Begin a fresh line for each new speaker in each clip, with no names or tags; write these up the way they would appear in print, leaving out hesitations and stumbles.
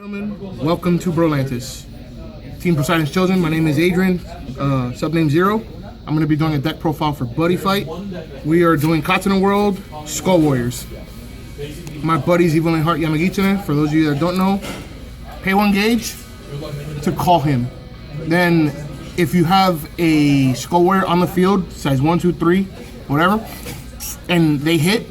Gentlemen, welcome to Brolantis. Team Poseidon's Chosen. My name is Adrian, subname Zero. I'm going to be doing a deck profile for Buddy Fight. We are doing Continent World Skull Warriors. My buddy's Evelyn Heart Yamagichine. For those of you that don't know, pay 1 gauge to call him. Then, if you have a Skull Warrior on the field, size 1, 2, 3, whatever, and they hit,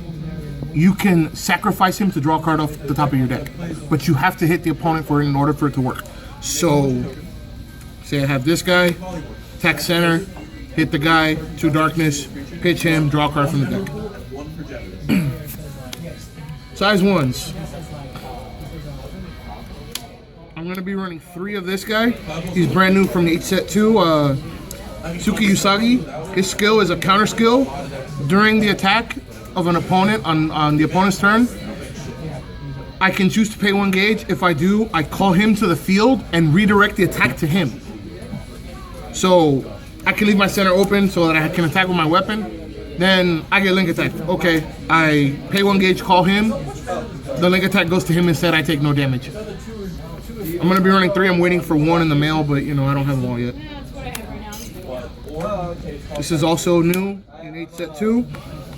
you can sacrifice him to draw a card off the top of your deck. But you have to hit the opponent for it in order for it to work. So, say I have this guy, attack center, hit the guy, 2 darkness, pitch him, draw a card from the deck. Size 1s. I'm going to be running 3 of this guy. He's brand new from the H set 2. Suki Usagi. His skill is a counter skill. During the attack of an opponent on the opponent's turn, I can choose to pay 1 gauge. If I do, I call him to the field and redirect the attack to him. So I can leave my center open so that I can attack with my weapon. Then I get link attack. Okay, I pay 1 gauge, call him. The link attack goes to him instead. I take no damage. I'm gonna be running 3. I'm waiting for 1 in the mail, but you know I don't have them all yet. This is also new in H set 2.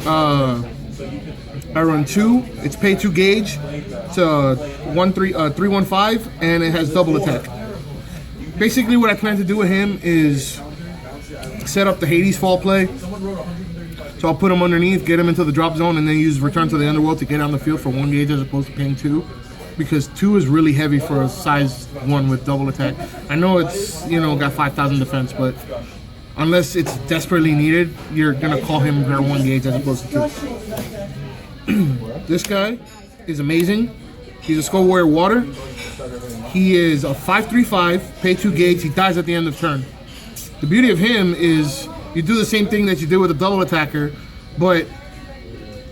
I run 2. It's pay 2 gauge. It's a 315, and it has double attack. Basically, what I plan to do with him is set up the Hades fall play. So I'll put him underneath, get him into the drop zone, and then use Return to the Underworld to get on the field for 1 gauge as opposed to paying 2. Because 2 is really heavy for a size 1 with double attack. I know it's, got 5,000 defense, but unless it's desperately needed, you're going to call him for 1 gauge as opposed to 2. This guy is amazing. He's a Skull Warrior Water. He is a 5/3/5, pay 2 gauge. He dies at the end of turn. The beauty of him is you do the same thing that you did with a double attacker, but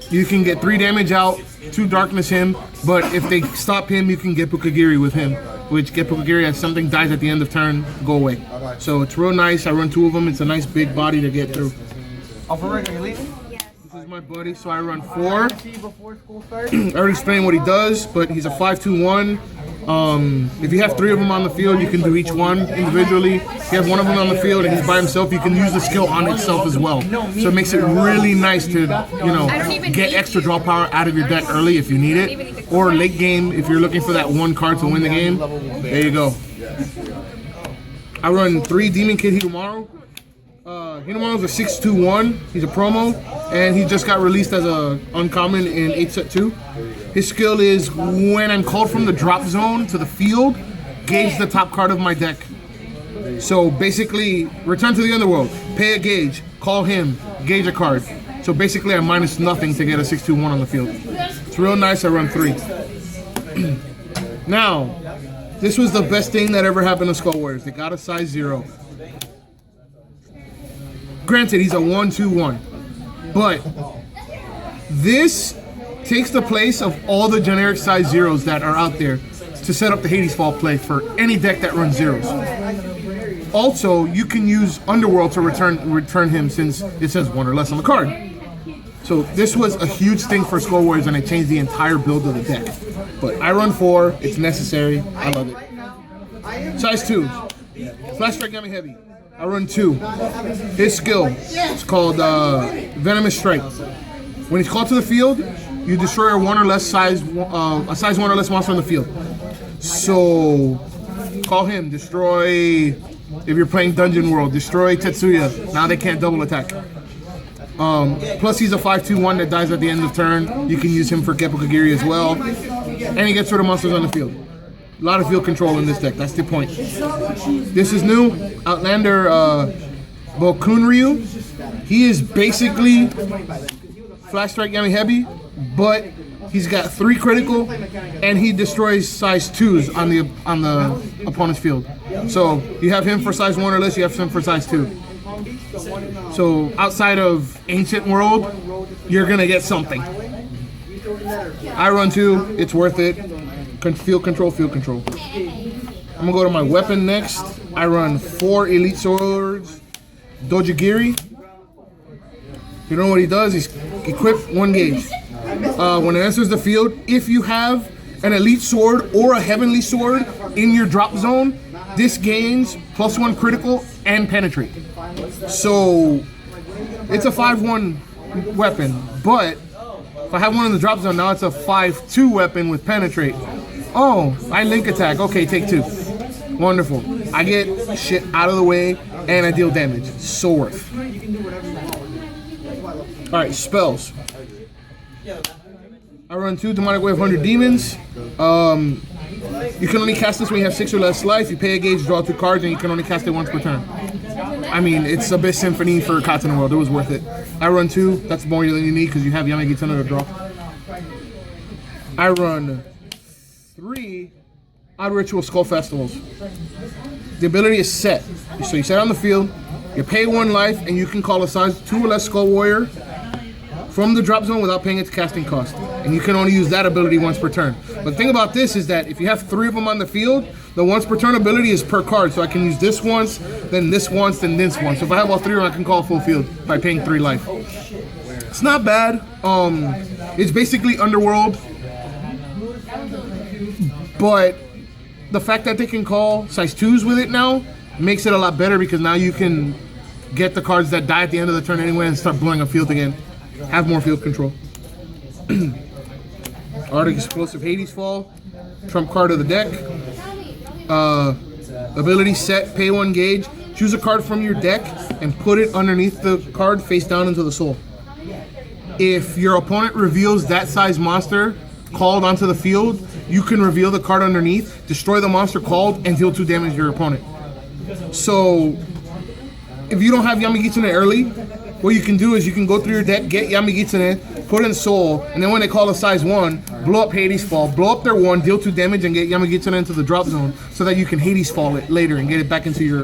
you can get 3 damage out, 2 darkness him, but if they stop him, you can get Bukagiri with him, which get Bukagiri as something dies at the end of turn, go away. So it's real nice. I run 2 of them. It's a nice big body to get through. This is my buddy, so I run 4. I already explained what he does, but he's a 5/2/1. If you have 3 of them on the field, you can do each one individually. If you have 1 of them on the field and he's by himself, you can use the skill on itself as well. So it makes it really nice to, get extra draw power out of your deck early if you need it. Or late game, if you're looking for that 1 card to win the game, there you go. I run 3 Demon Kid Hitomaru. Hitomaru's a 6/2/1. He's a promo, and he just got released as a uncommon in H set 2. His skill is when I'm called from the drop zone to the field, gauge the top card of my deck. So basically, Return to the Underworld, pay a gauge, call him, gauge a card. So basically, I minus nothing to get a 6/2/1 on the field. It's real nice. I run 3. Now, this was the best thing that ever happened to Skull Warriors. They got a size 0. Granted, he's a 1/2/1, but this takes the place of all the generic size 0s that are out there to set up the Hades Fall play for any deck that runs 0s. Also, you can use Underworld to return him since it says 1 or less on the card. So this was a huge thing for Skull Warriors, and it changed the entire build of the deck. But I run 4. It's necessary. I love it. Size 2. Flash Strike Yami Heavy. I run 2. His skill is called Venomous Strike. When he's called to the field, you destroy a 1 or less size 1 or less monster on the field. So call him, destroy. If you're playing Dungeon World, destroy Tetsuya. Now they can't double attack. Plus he's a 5/2/1 that dies at the end of turn. You can use him for Geppo Kagiri as well, and he gets rid of monsters on the field. A lot of field control in this deck. That's the point. This is new. Outlander Bokunryu. He is basically Flash Strike Yami Heavy, but he's got 3 critical, and he destroys size 2s on the opponent's field. So you have him for size 1 or less. You have him for size 2. So outside of Ancient World, you're gonna get something. I run 2. It's worth it. Field control. I'm gonna go to my weapon next. I run 4 Elite Swords, Dojigiri. You know what he does? He's equipped 1 gauge. When it enters the field, if you have an elite sword or a heavenly sword in your drop zone, this gains +1 critical and penetrate. So it's a 5-1 weapon, but if I have one in the drop zone, now it's a 5-2 weapon with penetrate. Oh, I link attack. Okay, take 2. Wonderful. I get shit out of the way and I deal damage. So worth. Alright, spells. I run 2 Demonic Wave 100 Demons. You can only cast this when you have 6 or less life. You pay a gauge, draw 2 cards, and you can only cast it once per turn. I mean, it's Abyss Symphony for Cots in the World. It was worth it. I run 2. That's more than you need because you have Yamagitsuna to draw. I run 3 Odd Ritual Skull Festivals. The ability is set. So you set on the field, you pay 1 life, and you can call a size 2 or less Skull Warrior from the drop zone without paying its casting cost. And you can only use that ability once per turn. But the thing about this is that if you have 3 of them on the field, the once per turn ability is per card. So I can use this once, then this once, then this once. So if I have all 3 of them, I can call full field by paying 3 life. It's not bad. It's basically Underworld. But the fact that they can call size 2s with it now makes it a lot better because now you can get the cards that die at the end of the turn anyway and start blowing up field again. Have more field control. Arctic Explosive Hades Fall. Trump card of the deck. Ability set, pay 1 gauge. Choose a card from your deck and put it underneath the card face down into the soul. If your opponent reveals that size monster called onto the field, you can reveal the card underneath, destroy the monster called, and deal 2 damage to your opponent. So, if you don't have Yamagitsune early, what you can do is you can go through your deck, get Yamagitsune, put in Soul, and then when they call a size 1, blow up Hades Fall, blow up their 1, deal 2 damage, and get Yamagitsune into the drop zone so that you can Hades Fall it later and get it back into your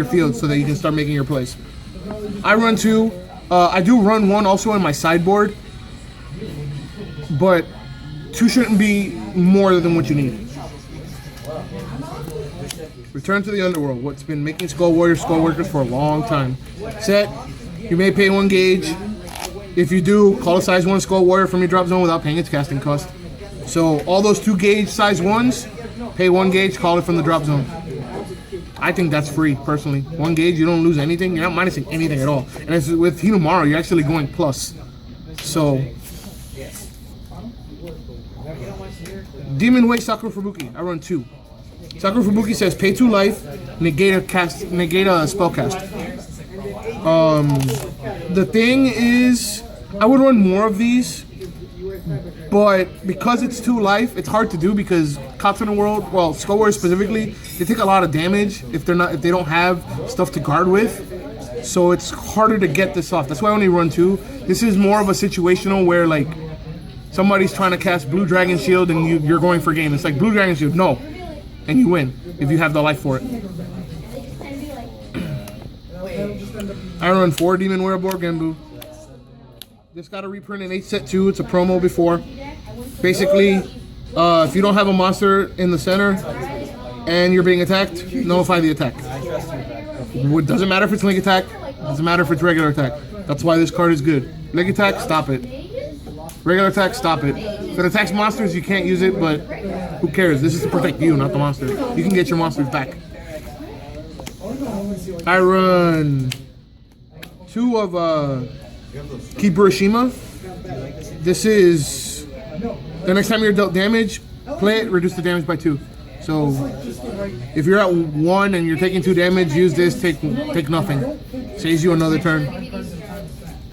field so that you can start making your plays. I run 2. I do run 1 also in my sideboard, but 2 shouldn't be more than what you need. Return to the Underworld, what's been making Skull Warriors Skull Workers for a long time. Set, you may pay 1 gauge. If you do, call a size 1 Skull Warrior from your drop zone without paying its casting cost. So all those 2 gauge size 1s, pay 1 gauge, call it from the drop zone. I think that's free, personally. 1 gauge, you don't lose anything. You're not minusing anything at all. And it's, with Hinamaru, you're actually going plus. So, Demon Way Sakura Fubuki. I run 2. Sakura Fubuki says pay 2 life, negate a spell cast. The thing is, I would run more of these, but because it's 2 life, it's hard to do because Cots in the World, well, Skull Warriors specifically, they take a lot of damage if they don't have stuff to guard with. So it's harder to get this off. That's why I only run 2. This is more of a situational where like somebody's trying to cast Blue Dragon Shield and you're going for game. It's like Blue Dragon Shield, no. And you win if you have the life for it. I run 4 Demon Wereborg Genbu. This got a reprint in 8 set 2. It's a promo before. Basically, if you don't have a monster in the center and you're being attacked, nullify the attack. It doesn't matter if it's link attack. It doesn't matter if it's regular attack. That's why this card is good. Link attack, stop it. Regular attack, stop it. If it attacks monsters, you can't use it, but who cares? This is to protect you, not the monster. You can get your monsters back. I run 2 of Kiburishima. This is the next time you're dealt damage, play it, reduce the damage by 2. So if you're at 1 and you're taking 2 damage, use this, take nothing. Saves you another turn.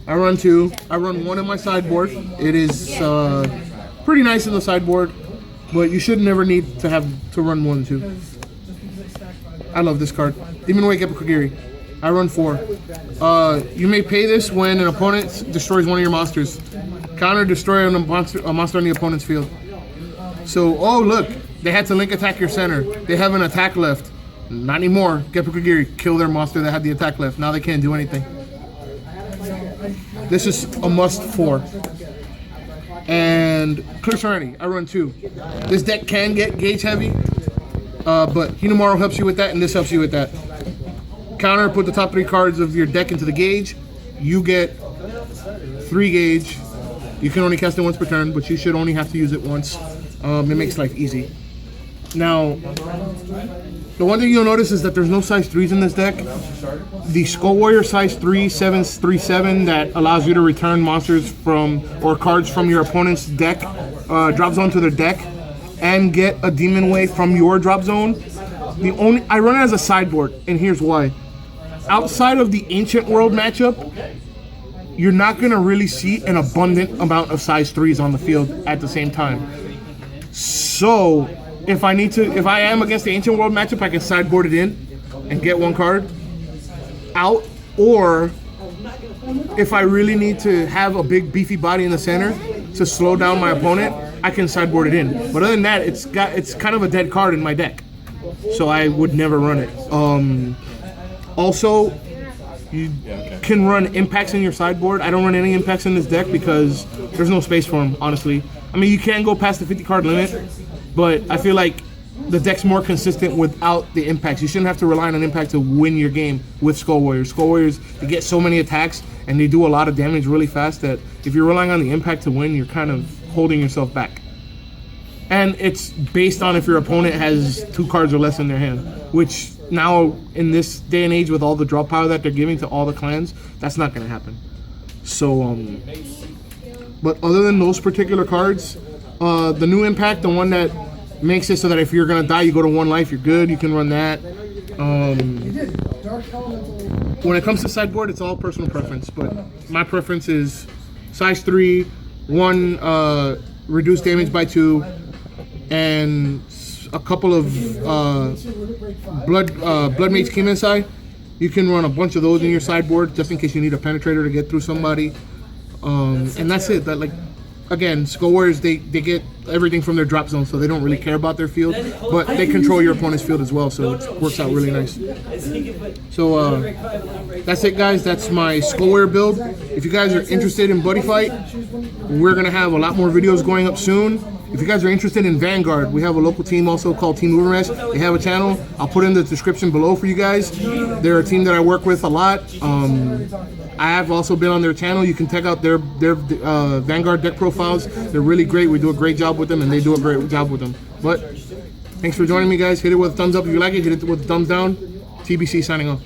I run 2. I run 1 in my sideboard. It is pretty nice in the sideboard, but you should never need to run 1 2. I love this card. Demon Way Geppukagiri. I run 4. You may pay this when an opponent destroys one of your monsters. Counter destroy a monster on the opponent's field. So, oh look, they had to link attack your center. They have an attack left. Not anymore. Geppukagiri, kill their monster that had the attack left. Now they can't do anything. This is a must 4. And Clear Serenity, I run 2. This deck can get gauge heavy, but Hinamaru helps you with that, and this helps you with that. Counter, put the top 3 cards of your deck into the gauge. You get 3 gauge. You can only cast it once per turn, but you should only have to use it once. It makes life easy. Now, the one thing you'll notice is that there's no size 3s in this deck. The Skull Warrior size 3, 737 that allows you to return monsters from or cards from your opponent's deck, drop zone to their deck, and get a Demon Way from your drop zone. I run it as a sideboard, and here's why. Outside of the Ancient World matchup, you're not gonna really see an abundant amount of size 3s on the field at the same time. So if I am against the Ancient World matchup, I can sideboard it in and get one card out, or if I really need to have a big beefy body in the center to slow down my opponent, I can sideboard it in. But other than that, it's kind of a dead card in my deck, so I would never run it. Also, you can run impacts in your sideboard. I don't run any impacts in this deck because there's no space for them, honestly. I mean, you can go past the 50 card limit, but I feel like the deck's more consistent without the impacts. You shouldn't have to rely on an impact to win your game with Skull Warriors. Skull Warriors, they get so many attacks and they do a lot of damage really fast that if you're relying on the impact to win, you're kind of holding yourself back. And it's based on if your opponent has 2 cards or less in their hand, which now in this day and age with all the draw power that they're giving to all the clans, that's not going to happen. So, but other than those particular cards, the new impact, the one that makes it so that if you're going to die, you go to 1 life, you're good, you can run that. When it comes to sideboard, it's all personal preference, but my preference is size 3, 1 reduced damage by 2, and a couple of Blood Mage's Kemensai. You can run a bunch of those in your sideboard just in case you need a penetrator to get through somebody. And that's it. That, like, again, Skull Warriors, they get everything from their drop zone, so they don't really care about their field, but they control your opponent's field as well, so it works out really nice. So that's it, guys. That's my Skull Warrior build. If you guys are interested in Buddy Fight, we're gonna have a lot more videos going up soon. If you guys are interested in Vanguard, we have a local team also called Team Ubermensch. They have a channel. I'll put in the description below for you guys. They're a team that I work with a lot. I have also been on their channel. You can check out their Vanguard deck profiles. They're really great. We do a great job with them, and they do a great job with them. But thanks for joining me, guys. Hit it with a thumbs up if you like it. Hit it with a thumbs down. TBC signing off.